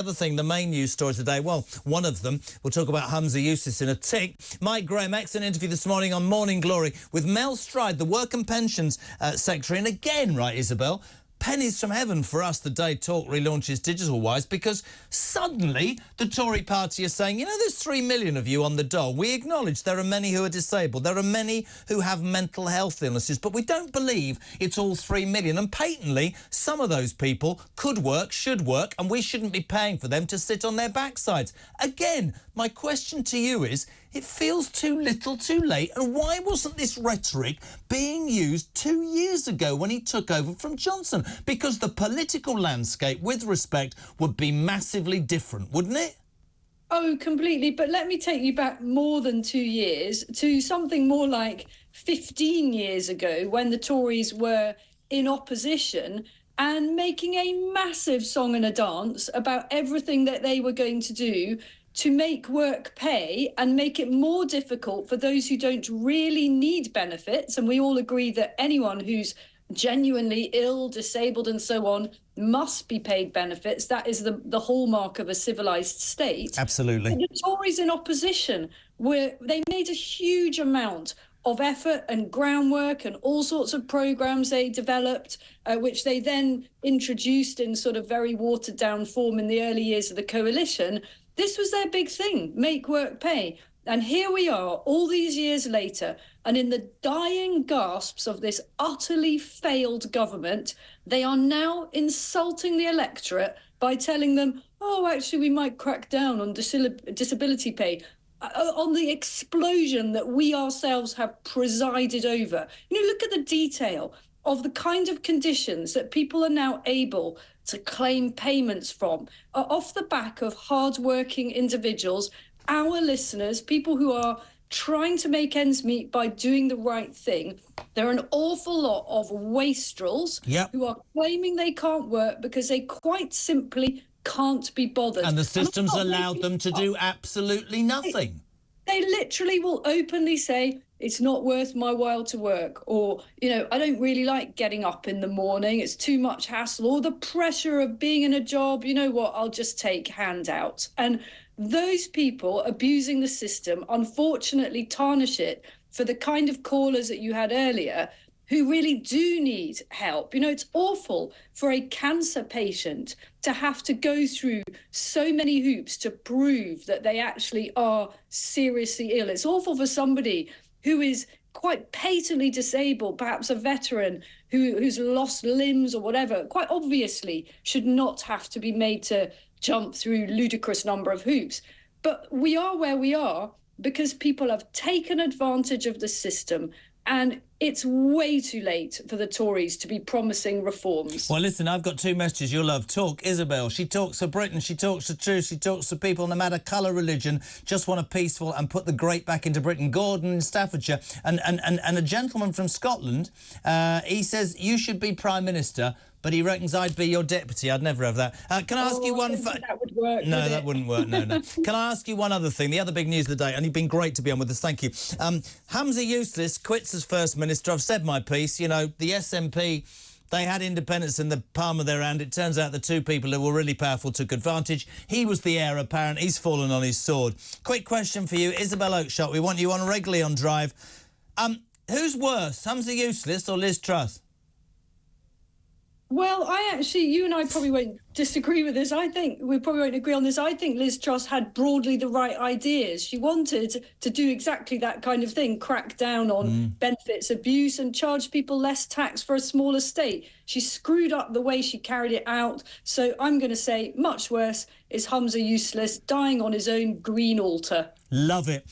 Other thing, the main news story today, well, one of them, we'll talk about Humza Yousaf in a tick. Mike Graham, excellent interview this morning on Morning Glory with Mel Stride, the Work and Pensions Secretary. And again, right, Isabel, pennies from heaven for us the day Talk relaunches digital-wise, because suddenly the Tory party is saying, you know, there's 3 million of you on the dole. We acknowledge there are many who are disabled. There are many who have mental health illnesses, but we don't believe it's all 3 million. And patently, some of those people could work, should work, and we shouldn't be paying for them to sit on their backsides. Again, my question to you is, it feels too little too late, and why wasn't this rhetoric being used 2 years ago when he took over from Johnson? Because the political landscape, with respect, would be massively different, wouldn't it? Oh, completely. But let me take you back more than 2 years to something more like 15 years ago, when the Tories were in opposition and making a massive song and a dance about everything that they were going to do to make work pay and make it more difficult for those who don't really need benefits. And we all agree that anyone who's genuinely ill, disabled and so on must be paid benefits. That is the hallmark of a civilised state. Absolutely. And the Tories in opposition, they made a huge amount of effort and groundwork and all sorts of programmes they developed, which they then introduced in sort of very watered down form in the early years of the coalition. This was their big thing, make work pay. And here we are, all these years later, and in the dying gasps of this utterly failed government, they are now insulting the electorate by telling them, oh, actually, we might crack down on disability pay, on the explosion that we ourselves have presided over. You know, look at the detail of the kind of conditions that people are now able to claim payments from, off the back of hard-working individuals, our listeners, people who are trying to make ends meet by doing the right thing. There are an awful lot of wastrels who are claiming they can't work because they quite simply can't be bothered. And the system's allowed them to do absolutely nothing. They literally will openly say, it's not worth my while to work, or, you know, I don't really like getting up in the morning, it's too much hassle, or the pressure of being in a job, you know what, I'll just take handouts. And those people abusing the system unfortunately tarnish it for the kind of callers that you had earlier who really do need help. You know, it's awful for a cancer patient to have to go through so many hoops to prove that they actually are seriously ill. It's awful for somebody who is quite patently disabled, perhaps a veteran who's lost limbs or whatever, quite obviously should not have to be made to jump through ludicrous number of hoops. But we are where we are because people have taken advantage of the system, and it's way too late for the Tories to be promising reforms. Well, listen, I've got two messages you'll love. Talk, Isabel. She talks for Britain. She talks the truth. She talks to people no matter colour, religion, just want a peaceful and put the great back into Britain. Gordon in Staffordshire. And a gentleman from Scotland, he says, you should be Prime Minister, but he reckons I'd be your deputy. I'd never have that. Can I ask you one... That would work, No, that wouldn't work, no. Can I ask you one other thing? The other big news of the day, and you've been great to be on with us, thank you. Humza Yousaf quits as First Minister. I've said my piece. You know, the SNP, they had independence in the palm of their hand. It turns out the two people who were really powerful took advantage. He was the heir apparent. He's fallen on his sword. Quick question for you, Isabel Oakeshott. We want you on regularly on Drive. Who's worse, Humza Yousaf or Liz Truss? Well, you and I probably won't disagree with this. I think we probably won't agree on this. I think Liz Truss had broadly the right ideas. She wanted to do exactly that kind of thing, crack down on benefits abuse and charge people less tax for a smaller state. She screwed up the way she carried it out. So I'm going to say much worse is Humza Yousaf dying on his own green altar. Love it.